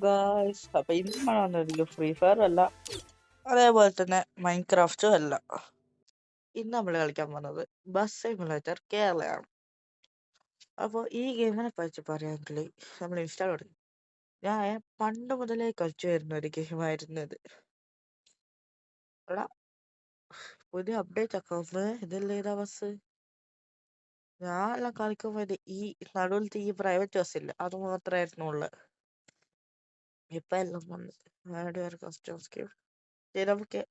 Guys, അപ്പൊ ഇന്ന് നമ്മൾ വന്നിരിക്കും ഫ്രീ ഫയർ അല്ല, അതേപോലെ തന്നെ മൈൻക്രാഫ്റ്റും അല്ല. ഇന്ന് നമ്മൾ കളിക്കാൻ പോകുന്നത് ബസ് സിമുലേറ്റർ കേരളയാണ്. അപ്പോൾ ഈ ഗെയിമിനെ പറ്റി പറയുകയാണെങ്കിൽ നമ്മൾ ഇൻസ്റ്റാൾ തുടങ്ങി. ഞാൻ പണ്ട് മുതലേ കളിച്ചു വരുന്ന ഒരു ഗെയിമായിരുന്നു ഇത്. എടാ, പുതിയ അപ്ഡേറ്റ് ഒക്കെ വന്ന് ഇതല്ലേ ഇതാ ബസ്. ഞാനെല്ലാം കളിക്കുമ്പോൾ ഇത് ഈ നടുവിലത്തെ ഈ പ്രൈവറ്റ് ബസ് ഇല്ല, അത് മാത്രമായിരുന്നു ഉള്ളത്. ഇപ്പൊ എല്ലാം വന്നത് കസ്റ്റമർ നമുക്ക്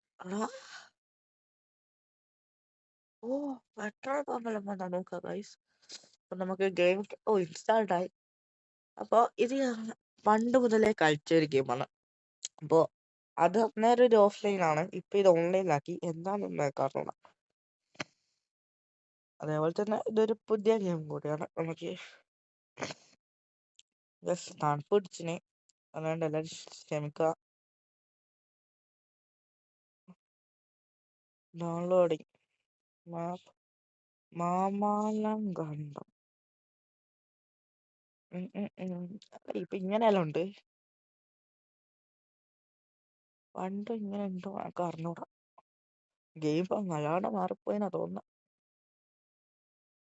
പെട്രോൾ പമ്പെല്ലാം വന്നാ നോക്കാം ഗൈസ്. അപ്പൊ നമുക്ക് ഗെയിം ഇൻസ്റ്റാൾഡ് ആയി. അപ്പൊ ഇത് ഞാൻ പണ്ട് മുതലേ കളിച്ച ഒരു ഗെയിമാണ്. അപ്പോ അത് അന്നേരം ഒരു ഓഫ്ലൈൻ ആണ്, ഇപ്പൊ ഇത് ഓൺലൈനിലാക്കി. എന്താണെന്ന് കാരണം അതേപോലെ തന്നെ ഇതൊരു പുതിയ ഗെയിം കൂടിയാണ്. നമുക്ക് ജസ്റ്റ് തണുപ്പ് പിടിച്ചിന്, അതുകൊണ്ട് എല്ലാവരും ക്ഷമിക്കുക. ഡൗൺലോഡിങ് മാപ്പ് മാമാലങ്കണ്ടം. ഇപ്പൊ ഇങ്ങനെയെല്ലാം ഉണ്ട്. പണ്ട് ഇങ്ങനെ ഉണ്ടോ എനിക്ക് അറിഞ്ഞൂടാ. ഗെയിം ഇപ്പൊ നല്ലോണം മാറിപ്പോയിന്നാ തോന്നുന്നത്.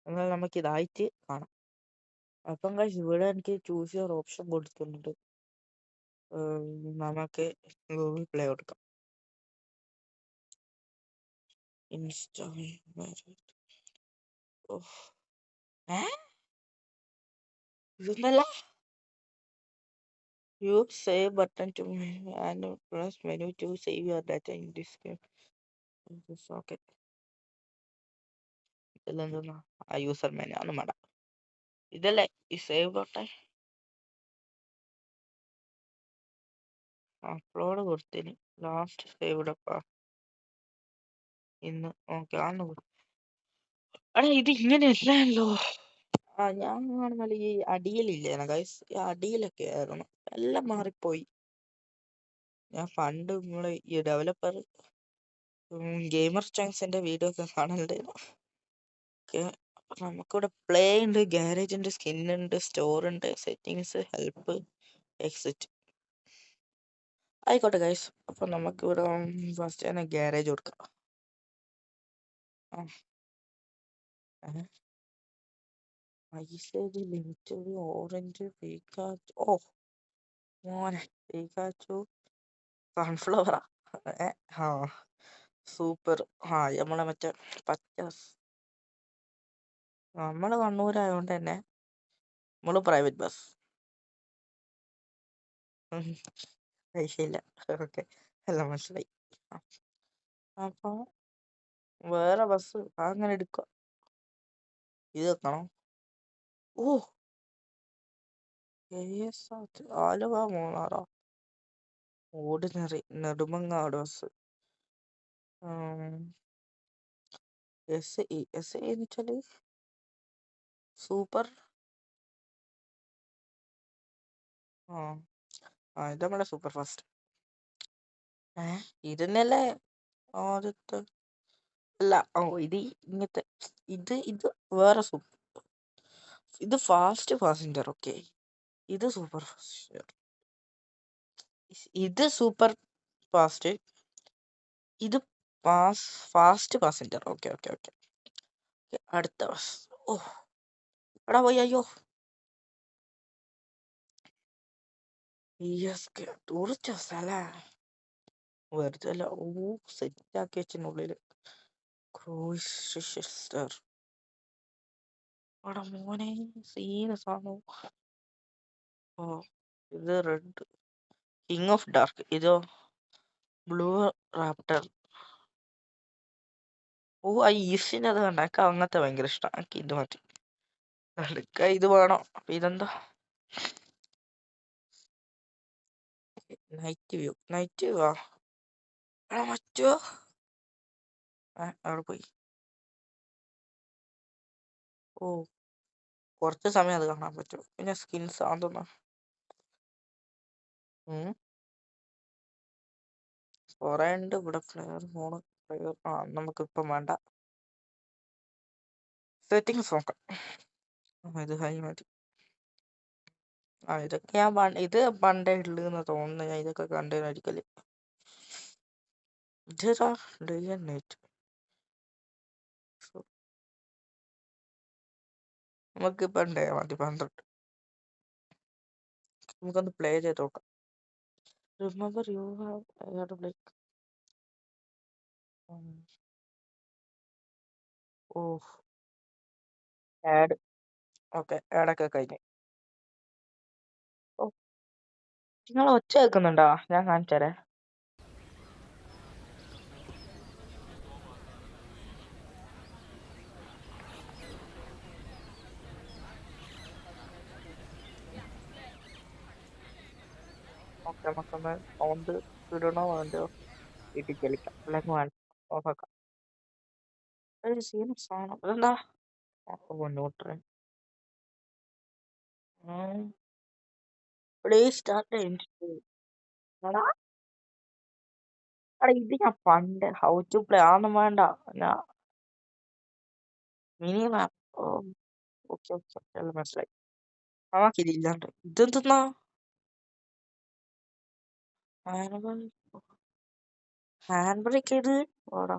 എന്നാൽ നമുക്ക് ഇതായിട്ട് കാണാം. അപ്പം കഴിച്ച് ഇവിടെ എനിക്ക് ചൂസ് യുവർ ഓപ്ഷൻ കൊടുത്തിട്ടുണ്ട്. നമുക്ക് ഗൂഗിൾ പ്ലേ കൊടുക്കാം. ഇൻസ്റ്റാൾ ഇതൊന്നല്ല. Use save button to and press menu to save your data in this game. Okay, ഇതെല്ലാം എന്തോന്നാ? ആ യൂസർ മെനു ഒന്നും വേണ്ട. ഇതല്ലേ ഈ സേവ് ബട്ടൺ. അപ്ലോഡ് കൊടുത്തിന്. ലാസ്റ്റ് സേവ് ഇടപ്പാ ഇന്ന്. ഓക്കെ ആണ്. എടാ, ഇത് ഇങ്ങനെയല്ലല്ലോ. ഞാൻ കാണുമ്പോൾ ഈ അടിയിലില്ലേ ഗൈസ്, ഈ അടിയിലൊക്കെ ആയിരുന്നു. എല്ലാം മാറിപ്പോയി. ഞാൻ പണ്ട് നമ്മള് ഈ ഡെവലപ്പർ ഗെയിമർ ചങ്സിന്റെ വീഡിയോ ഒക്കെ കാണലുണ്ടായിരുന്നു. അപ്പൊ നമുക്കിവിടെ പ്ലേ ഉണ്ട്, ഗാരേജ് ഉണ്ട്, സ്കിൻ ഉണ്ട്, സ്റ്റോർ ഉണ്ട്, സെറ്റിങ്സ്, ഹെൽപ്പ്, എക്സിറ്റ്. ആയിക്കോട്ടെ ഗൈസ്, അപ്പൊ നമുക്കിവിടെ ഫസ്റ്റ് തന്നെ ഗാരേജ് കൊടുക്കാം. Ice age limited orange പീക്കാച്ചു. മോനെ പീക്കാച്ചു സൺഫ്ലവറാ. സൂപ്പർ. നമ്മളെ മറ്റേ പച്ച. നമ്മള് കണ്ണൂരായോണ്ട് തന്നെ നമ്മള് പ്രൈവറ്റ് ബസ് പൈസയില്ല. ഓക്കെ, എല്ലാം മനസ്സിലായി. അപ്പൊ വേറെ ബസ് അങ്ങനെ എടുക്കുക. ഇത് വെക്കണോ? ആലുവ മൂന്നാറോ? Ordinary Nedumangad bus. എസ് എന്നുവെച്ചാല് സൂപ്പർ. ഇത് നമ്മുടെ സൂപ്പർ ഫാസ്റ്റ്. ഇതന്നെയല്ലേ ആദ്യത്തെ? അല്ല, ഇത് ഇങ്ങനത്തെ. ഇത് വേറെ സൂപ്പർ. ഇത് ഫാസ്റ്റ് പാസഞ്ചർ. ഓക്കെ, ഇത് സൂപ്പർ ഫാസ്റ്റ്. ഇത് സൂപ്പർ ഫാസ്റ്റ്. ഇത് fast passenger. Okay okay okay. അടുത്ത ബസ്. എടാ പോയി. അയ്യോ, ടൂറിസ്റ്റ് ബസ് അല്ലേ, വെറുതെ അല്ല. സെറ്റ് ആക്കി വെച്ചിനുള്ളില് ക്രൂയിസ്റ്റർ. എടാ മോനെ, സീരിയസ് ആണോ? ഇത് റെഡ് കിങ് ഓഫ് ഡാർക്ക്. ഇതോ ബ്ലൂ റാപ്റ്റർ. ആ ഈസ്റ്റിന്റെ അത് കണ്ട, എനിക്ക് അങ്ങനത്തെ ഭയങ്കര ഇഷ്ടം. എനിക്ക് ഇത് മതി. ഇത് വേണം. അപ്പൊ ഇതെന്താ? Night view. നൈറ്റ് വ്യൂ മറ്റോ അവിടെ പോയി. കുറച്ച് സമയം അത് കാണാൻ പറ്റും. പിന്നെ സ്കിൻസ് ആണെന്ന് കുറെ ഉണ്ട് ഇവിടെ. Flair phone flair. നമുക്കിപ്പം വേണ്ട. സെറ്റിങ്സ് നോക്കാം. ഇത് ഹൈ മതി. ഇതൊക്കെ ഞാൻ ഇത് പണ്ടേ ഉള്ളൂന്ന് തോന്നുന്നു. ഞാൻ ഇതൊക്കെ കണ്ടേനായിരിക്കല്. ഇതാ ഡേ ആൻഡ് നൈറ്റ്. നമുക്ക് പണ്ടേ മതി 12. നമുക്കൊന്ന് പ്ലേ ചെയ്ത് നോക്കാം. Remember you have play. ഓ ആഡ്. ഓക്കെ, ആഡൊക്കെ കഴിഞ്ഞു. ഓ, നിങ്ങൾ ഒച്ച കേൾക്കുന്നുണ്ടോ? ഞാൻ കാണിച്ചേരേ. ഓക്കെ, നമുക്കൊന്ന് സൗണ്ട് ഇടണോ വേണ്ടോ? വീട്ടിൽ കളിക്കാം. അല്ലെങ്കിൽ വേണ്ട, ഓഫാക്കാം. ഒരു സീരിയസ് സാധനം അതെന്താ? മുന്നോട്ട് പ്ലീസ് സ്റ്റാർട്ട്. എടാ ഇത് ഞാൻ പണ്ട് ഹൗ ടു പ്ലേ ആണെന്നും വേണ്ട. ഞാൻ മിനി മാപ്പ്. ഓ ഓക്കെ ഓക്കെ, എല്ലാം മനസ്സിലായി. നമുക്കിതില്ലാണ്ട് ഇതെന്തെന്നാ? ഹാൻഡ് ബ്രേക്ക് ചെയ്ത് ഓടാ.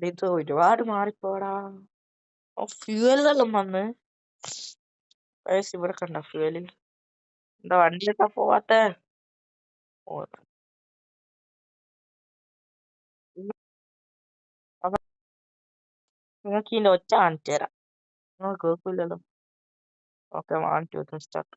ഇത് ഒരുപാട് മാറിപ്പോടാ. ഫ്യൂവലെല്ലാം വന്ന് ഇവിടെ കണ്ട ഫ്യൂവല്. എന്താ വണ്ടിയിലെത്താ പോവാത്തെ? അപ്പൊ നിങ്ങൾക്ക് ഇതിന്റെ ഒച്ച കാണിച്ചു തരാം. നിങ്ങൾ കേൾക്കില്ലല്ലോ. Okay, 1 2 3 start.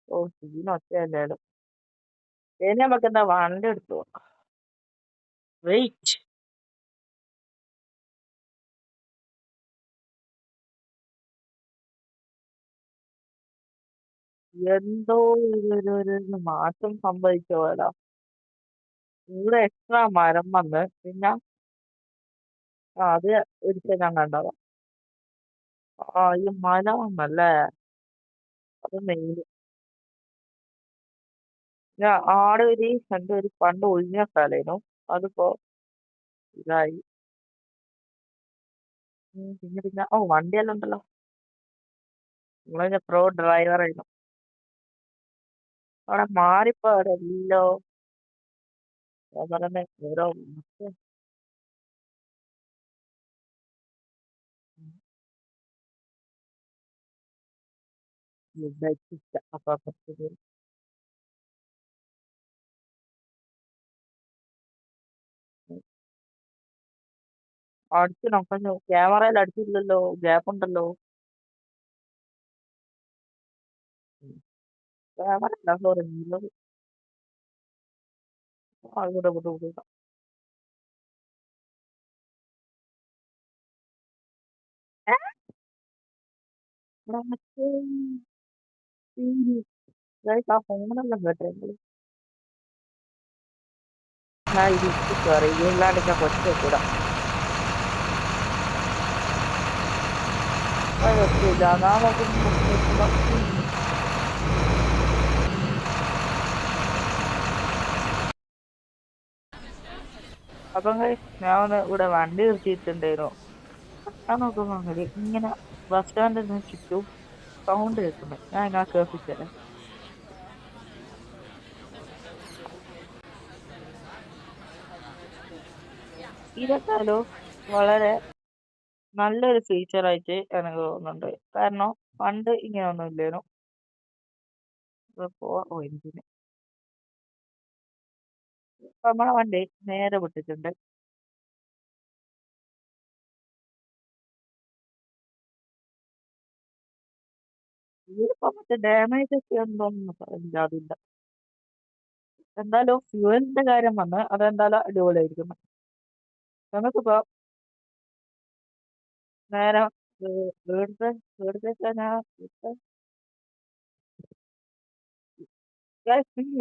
ഓ, ഇതിനൊച്ചയല്ലേലും. ഇനി നമുക്ക് എന്താ വണ്ടി എടുത്തു. വെയിറ്റ്. എന്തോ ഒരു മാറ്റം സംഭവിച്ച പോലെ. ഇവിടെ എക്സ്ട്രാ മരം വന്ന് പിന്നെ അത് ഒരിക്കൽ ഞാൻ കണ്ടതാ. ഈ മല വന്നല്ലേ, അത് മെയിൻ. ഞാൻ ആടെ എന്തോ ഒരു പണ്ട് ഒഴിഞ്ഞ സ്ഥലേനു, അതിപ്പോ ഇതായി. പിന്നെ വണ്ടിയെല്ലാം ഉണ്ടല്ലോ. നിങ്ങളെ പ്രോ ഡ്രൈവർ ആയിരുന്നു. അവിടെ മാറിപ്പോ അവിടെ എല്ലോ പറഞ്ഞ ഓരോ അപ്പൊ അടിച്ചു നോക്കുന്നു. ക്യാമറയിൽ അടിച്ചില്ലല്ലോ, ഗ്യാപ്പ് ഉണ്ടല്ലോ. ക്യാമറ ഇല്ല, സോറി. ഇവിടെ ഇവിടെ ഇവിടെ ഏ? ഇവിടെ മറ്റേ ആ ഫോണെല്ലാം കേട്ടെങ്കിൽ ഞാൻ ഇത് ഇട്ട് കയറി. ഇതില്ലാണ്ട് ഞാൻ കൊച്ചു വെക്കൂല. വെക്കില്ല. ഞാൻ നോക്കുമ്പോ അപ്പൊ ഞാൻ ഒന്ന് ഇവിടെ വണ്ടി നിർത്തിയിട്ടുണ്ടായിരുന്നു. ഞാൻ നോക്കുമ്പോ ഇങ്ങനെ ബസ് സ്റ്റാൻഡിന് ചുറ്റും സൗണ്ട് കേൾക്കുന്നു. ഞാൻ ഇങ്ങനെ കേൾപ്പിച്ചതരാം. ഇതെന്തായാലും വളരെ നല്ലൊരു ഫീച്ചർ ആയിട്ട് എനിക്ക് തോന്നുന്നുണ്ട്. കാരണം പണ്ട് ഇങ്ങനെ ഒന്നും ഇല്ലേനു. എന്തിന് നമ്മളെ വണ്ടി നേരെ വിട്ടിട്ടുണ്ട്. ഇതിലിപ്പോ മറ്റേ ഡാമേജ് ഒക്കെ ഉണ്ടോന്ന് ഇല്ലാതില്ല. എന്തായാലും ഫ്യൂവലിന്റെ കാര്യം വന്ന് അതെന്തായാലും അടിപൊളിയായിരിക്കുന്നു. നമുക്കിപ്പോ നേരെ വീടിന്റെ വീടിന്റെ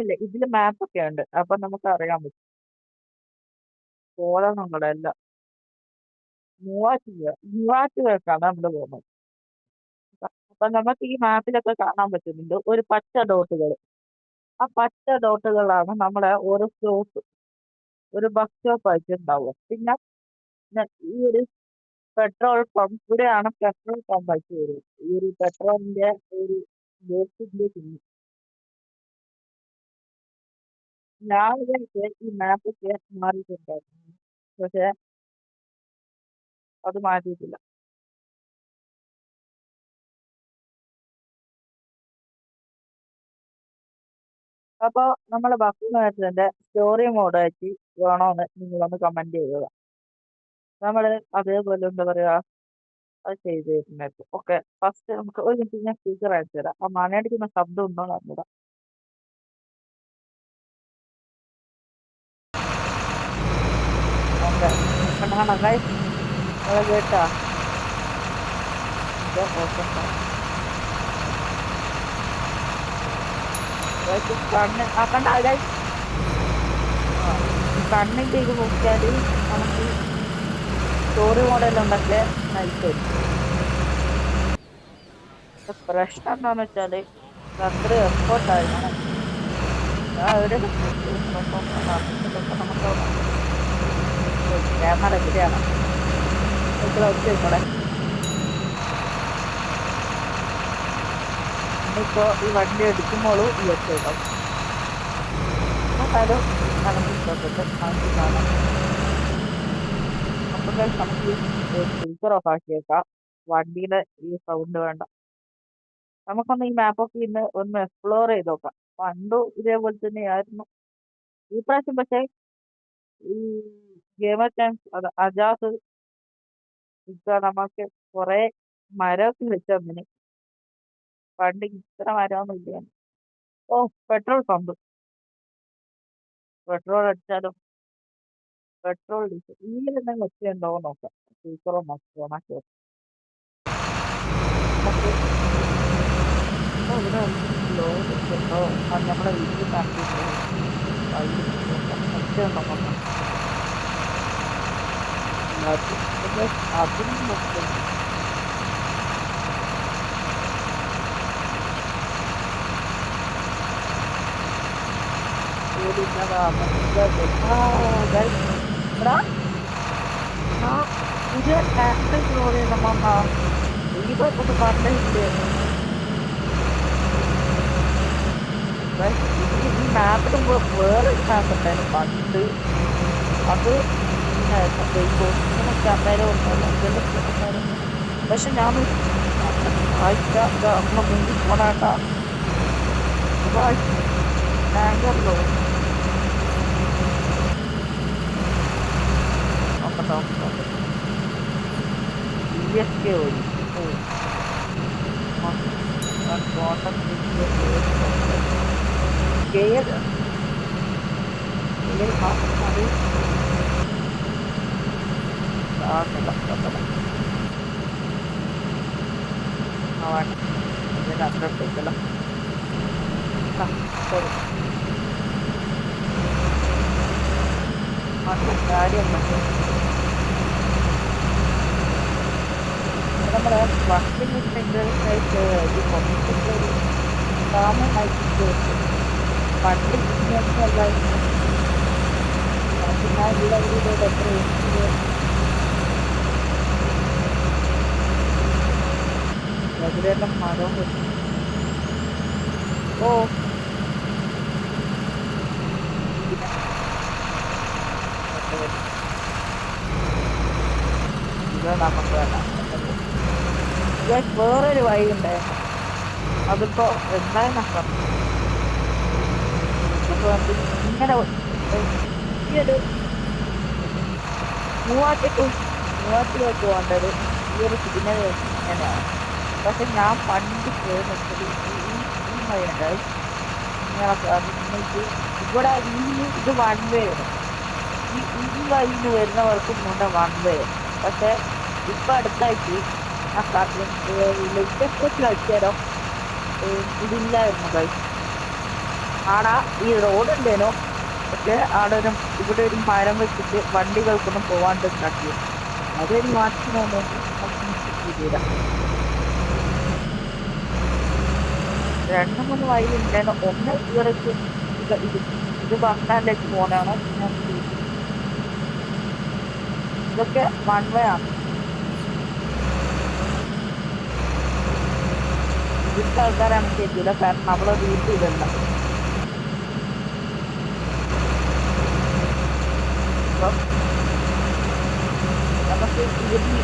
ഇല്ലേ, ഇതില് മാപ്പ് ഒക്കെ ഉണ്ട്. അപ്പൊ നമുക്ക് അറിയാൻ പറ്റും പോളങ്ങളല്ല. മൂവാറ്റുപുഴക്കാണ് നമ്മള് പോകുന്നത്. അപ്പൊ നമുക്ക് ഈ മാപ്പിലൊക്കെ കാണാൻ പറ്റുന്നുണ്ട് ഒരു പച്ച ഡോട്ടുകൾ. ആ പച്ച ഡോട്ടുകളാണ് നമ്മളെ ഓരോ സ്റ്റോപ്പ്. ഒരു ബസ് സ്റ്റോപ്പ് ആയിട്ടുണ്ടാവും. പിന്നെ ഈ ഒരു പെട്രോൾ പമ്പ് ഇവിടെയാണ് പെട്രോൾ പമ്പ് ആയിട്ട് വരും. ഈ ഒരു പെട്രോളിന്റെ ഒരു ബോക്സിന്റെ ചിഹ്നം. ഞാൻ വിചാരിച്ചേ ഈ മാപ്പൊക്കെ മാറിയിട്ടുണ്ടായിരുന്നു, പക്ഷെ അത് മാറ്റിയിട്ടില്ല. അപ്പൊ നമ്മളെ ബസ് മാറ്റത്തിന്റെ സ്റ്റോറി മോഡ് ആക്കി വേണോന്ന് നിങ്ങളൊന്ന് കമന്റ് ചെയ്യുക. നമ്മള് അതേപോലെ എന്താ പറയാ അത് ചെയ്ത് തരുന്നത്. ഓക്കെ, ഫസ്റ്റ് നമുക്ക് ഒരു മിനിറ്റ് ഞാൻ സ്പീക്കർ അയച്ചു തരാം. ആ മണയടിക്കുന്ന ശബ്ദം ഉണ്ടോ അറിഞ്ഞൂടാ. ഓക്കെ, കണ്ടാ ഗൈസ്, നിങ്ങള് കേട്ടാ? ഓക്കെ, കണ്ണ് ആ കണ്ട ഗൈസ്, കണ്ണിന്റെ ഇത് നോക്കിയാല് നമുക്ക് സ്റ്റോറി മോഡെല്ലാം ഉണ്ടെങ്കിൽ നയിച്ചായിരിക്കും. പ്രശ്നം എന്താന്ന് വെച്ചാല് അത്ര എഫേർട്ടായിരുന്നു. ഞാൻ എവിടെയൊക്കെ നമുക്ക് ക്യാമറ എവിടെയാണ് ഒറ്റ ഇന്നിപ്പോ ഈ വണ്ടി എടുക്കുമ്പോഴും ഈ ഒറ്റ ഉണ്ടാവും. എന്നാലും നമുക്ക് ഇഷ്ടപ്പെട്ട് നമുക്ക് കാണാം. അപ്പം നമുക്ക് സ്പീക്കർ ഓഫ് ആക്കിയേക്കാം. വണ്ടിയുടെ ഈ സൗണ്ട് വേണ്ട. നമുക്കൊന്ന് ഈ മാപ്പൊക്കെ ഇന്ന് ഒന്ന് എക്സ്പ്ലോർ ചെയ്ത് നോക്കാം. പണ്ടും ഇതേപോലെ തന്നെയായിരുന്നു. ഈ പ്രാവശ്യം പക്ഷേ ഈ ഗെയിമർ ചാൻസ് അജാസ് ഇപ്പൊ നമുക്ക് കുറെ മരമൊക്കെ വെച്ച് തന്നിന്. പണ്ട് ഇത്ര മരമൊന്നും ഇല്ല. ഓ, പെട്രോൾ പമ്പ്, പെട്രോൾ അടിച്ചാലും പെട്രോൾ ഡീസൽ ഈ എന്തെങ്കിലും ഒച്ചയുണ്ടോ നോക്കാം. സ്പീക്കറോ ഓണാക്കി നമ്മളെ വീട്ടിൽ കണ്ടിട്ടുണ്ടോ ഒച്ചയുണ്ടോ നോക്കാം. അതിനും നോക്കാം. പുതിയ ട്രാക്ടർ നമ്മ ഈ ബസ്സൊക്കെ പറഞ്ഞില്ലേ? ഈ മാപ്പിന് വേറൊരു മാപ്പ് ഉണ്ടായിരുന്നു പണ്ട്. അത് പക്ഷെ ഞാൻ നമ്മളെ മുന്നിൽ പോണാട്ടാ ടാങ്കറിലോ നോക്കട്ടോ CSK വഴി നമ്മുടെ വർക്കിംഗ് താമസായിട്ട് പണ്ട് അല്ലായിരുന്നു. ഞാൻ ഇവിടെ എത്ര എവിടെയെല്ലാം മരവും വെച്ചു. ഓ, ഇത് നമുക്ക് വേണം. വേറൊരു വഴി ഉണ്ടായിരുന്നു. അതിപ്പോ എന്തായാലും ഇങ്ങനെ ഈ ഒരു മൂവാറ്റിലേക്ക് പോകേണ്ടത് ഈ ഒരു സിഗ്നൽ ഇങ്ങനെയാണ്. പക്ഷെ ഞാൻ പണ്ട് കേൾക്കുന്നത് ഈ വഴിയുണ്ട് നിങ്ങൾക്ക് ഇവിടെ ഇത് വൺ വേ ആണ്. ഈ വഴിന്ന് വരുന്നവർക്ക് മുന്നേ വൺ വേ. പക്ഷെ ഇപ്പൊ അടുത്തായിട്ട് ലേറ്റസ്റ്റ് കളിച്ചാലോ ഇതില്ലായിരുന്നു ഗൈസ്. ആടാ ഈ റോഡ് ഉണ്ടേനോ, പക്ഷെ ആടെ ഇവിടെ ഒരു മരം വെച്ചിട്ട് വണ്ടികൾക്കൊന്നും പോവാണ്ട് ഉണ്ടാക്കിയത്. അതൊരു മാറ്റമുണ്ടെങ്കിൽ രണ്ടു മൂന്ന് വഴി ഉണ്ടായിരുന്നു. ഒന്ന് ഇവർക്ക് ഇത് ബസ് സ്റ്റാൻഡിലേക്ക് പോകാനാണ്. പിന്നെ ഇതൊക്കെ വൺ വേ ആണ്. ഇവിടുത്തെ ആൾക്കാരാണ് കേൾക്കില്ല, കാരണം നമ്മളെ റൂട്ട് ഇതല്ല. അപ്പം നമുക്ക് ഇവിടുന്ന്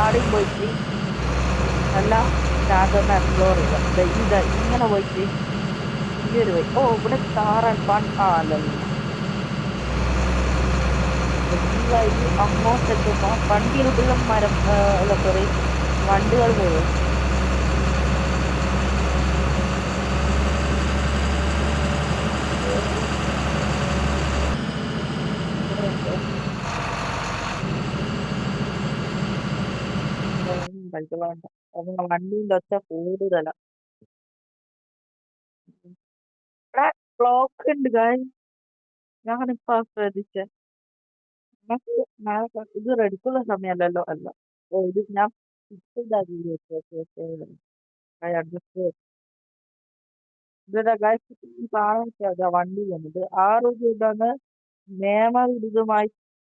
ആടെയും പോയിട്ട് എല്ലാം രാജൊന്ന് എക്സ്പ്ലോർ ചെയ്യാം. ഇങ്ങനെ പോയിട്ട് ഈ ഒരു വഴി. ഓ, ഇവിടെ കാറൻ അല്ലല്ല, ഈ വഴി അങ്ങോട്ട് എത്തുമ്പോ വണ്ടിയിലോട്ടുള്ള മരം അല്ല, സോറി, വണ്ടികൾ പോകും. കളിക്കലാണ്ട വണ്ടീൻ്റെ ഒച്ച കൂടുതലാ. ഇവിടെ ബ്ലോക്ക് ഉണ്ട് കാര്യം, ഞാനിപ്പോ ശ്രദ്ധിച്ചേ. നമുക്ക് ഇത് റെഡിക്കുള്ള സമയമല്ലല്ലോ. അല്ല, ഓ ഇത് ഞാൻ ഇവിടെ ഈ കാണാൻ വണ്ടി വന്നിട്ട് 6 രൂപ നിയമവിരുദ്ധമായി,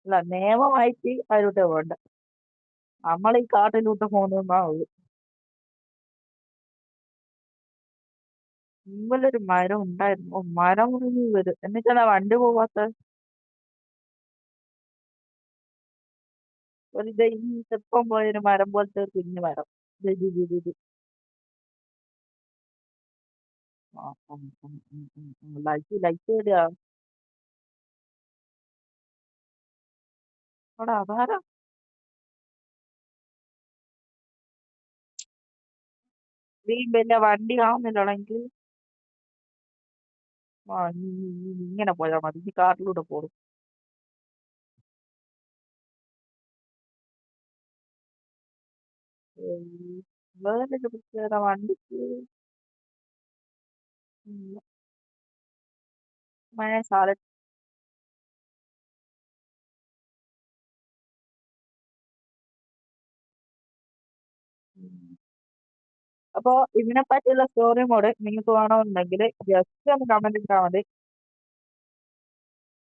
അല്ല നിയമമായിട്ട് അതിലോട്ട് വേണ്ട. നമ്മൾ ഈ കാട്ടിലോട്ട് പോകുന്നതാ ഉള്ളു. മുമ്പിലൊരു മരം ഉണ്ടായിരുന്നു, ഓ, മരം മുറിഞ്ഞ് വരും. എന്നിട്ടാണ് വണ്ടി പോവാത്ത. ഒരു ഈ ചെപ്പം പോയൊരു മരം പോലത്തെ ഒരു കുഞ്ഞു മരം. ഇത്. ലൈറ്റ് എവിടെയാ? അവിടെ അതാരാ? പിന്നെ വണ്ടി കാണുന്നില്ലെങ്കിൽ ഇങ്ങനെ പോയാൽ മതി. ഈ കാട്ടിലൂടെ പോകും. വേറെ പ്രത്യേകത വണ്ടിക്ക് മഴ സാല. അപ്പൊ ഇതിനെ പറ്റിയുള്ള സ്റ്റോറി മോഡ് നിങ്ങൾക്ക് വേണമെന്നുണ്ടെങ്കിൽ ജസ്റ്റ് ഒന്ന് കമന്റ് ഇട്ടാൽ മതി.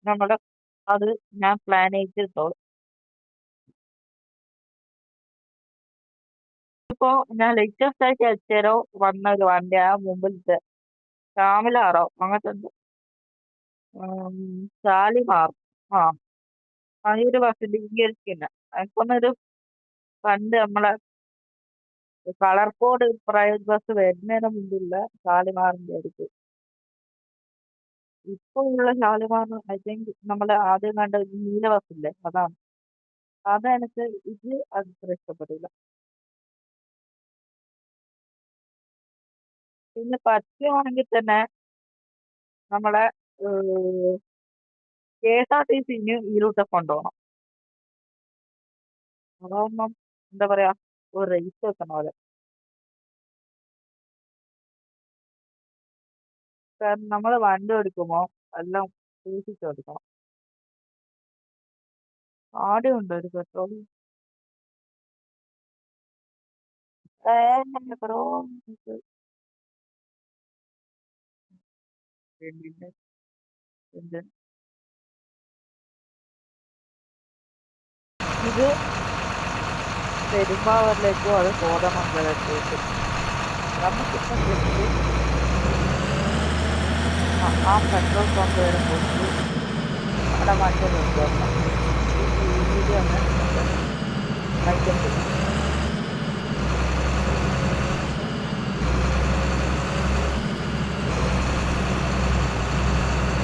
നമ്മള് അത് ഞാൻ പ്ലാൻ ചെയ്തിട്ടോളൂ. ഇപ്പോ ഞാൻ ലേറ്റസ്റ്റ് ആയിട്ട് അയച്ചേരോ വന്ന ഒരു വണ്ടി, ആ മുമ്പിലത്തെ ഷാമിലാറോ അങ്ങനത്തെ എന്തോ, ഷാലിമാർ. ആ, ഈ ഒരു ബസ്സിന്റെ ഈ ഒരു സ്കിന്ന എനിക്കൊന്നൊരു പണ്ട് നമ്മളെ കളർ കോഡ് പ്രൈവറ്റ് ബസ് വരുന്നതിന് മുമ്പുള്ള ഷാലിമാറിന്റെ അടുത്ത്. ഇപ്പൊ ഉള്ള ഷാലിമാർ ഐ തിങ്ക് നമ്മളെ ആദ്യം കണ്ട ഒരു നീല ബസ്സില്ലേ, അതാണ്. അതെനിക്ക് ഇത് അത്ര ഇഷ്ടപ്പെട്ടില്ല. പിന്നെ പറ്റുവാണെങ്കിൽ തന്നെ നമ്മളെ KSRTC ഈ റൂട്ട് കൊണ്ടുപോകണം. അതാവുമ്പം എന്താ പറയാ, ഒരു റേസ് വെക്കണ പോലെ. കാരണം നമ്മൾ വണ്ടി എടുക്കുമ്പോ എല്ലാം സൂക്ഷിച്ചെടുക്കണം. ആദ്യം ഉണ്ട് ഒരു പെട്രോൾ ഇത് പെരുമ്പാവൂരിലേക്കോ അത് കോതമംഗലത്തേക്കും. നമുക്കിപ്പം ജസ്റ്റ് ആ പെട്രോൾ പമ്പ് വരെ പോയിട്ട് അവിടെ വണ്ടി നിർത്തുക. വീഡിയോ ഒന്ന് കഴിക്കത്തില്ല.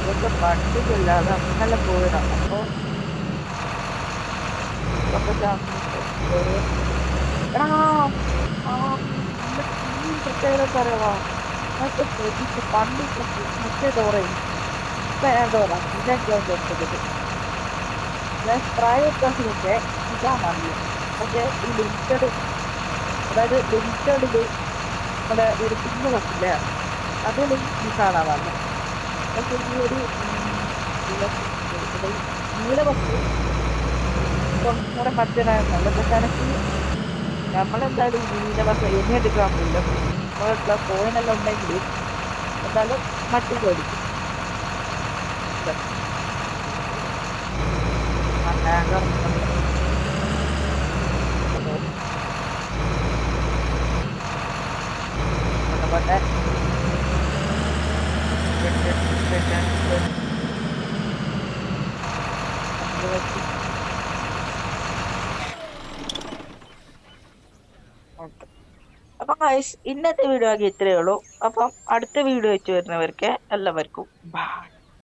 ഇതൊക്കെ പണ്ടില്ല, അത് അങ്ങനെ പോയതാണ്. അപ്പോൾ പ്രത്യേകത പറയാ, അതൊക്കെ ശ്രദ്ധിച്ച് പണ്ട് മറ്റേ ഡോറയും ഇപ്പൊ ഞാൻ ഡോറ ഇതൊക്കെ എടുത്തത്. പ്രൈവറ്റ് ബസ്സിനൊക്കെ ഇതാ നല്ല, പക്ഷെ ഈ ലിമിറ്റഡ്, അതായത് ലിമിറ്റഡില് നമ്മുടെ ഒരു കുഞ്ഞു ബസ്സില്ലേ, അതിൽ ഈ കാണാൻ നല്ല. പക്ഷെ ഈ ഒരു നീല ബസ് കുറച്ചുകൂടെ മറ്റേനായിരുന്നല്ലോ. പക്ഷെ എനിക്ക് നമ്മളെന്തായാലും ഈ നീല ബസ് എന്നെ എടുക്കാൻ പോയില്ല. നമ്മളുള്ള കോയിനെല്ലാം ഉണ്ടെങ്കിൽ എന്തായാലും മറ്റേത് എടുക്കും. അപ്പൊ ഗൈസ് ഇന്നത്തെ വീഡിയോ ആകെ ഇത്രയേ ഉള്ളൂ. അപ്പം അടുത്ത വീഡിയോ വെച്ച് വരുന്നവർക്ക് എല്ലാവർക്കും ബൈ.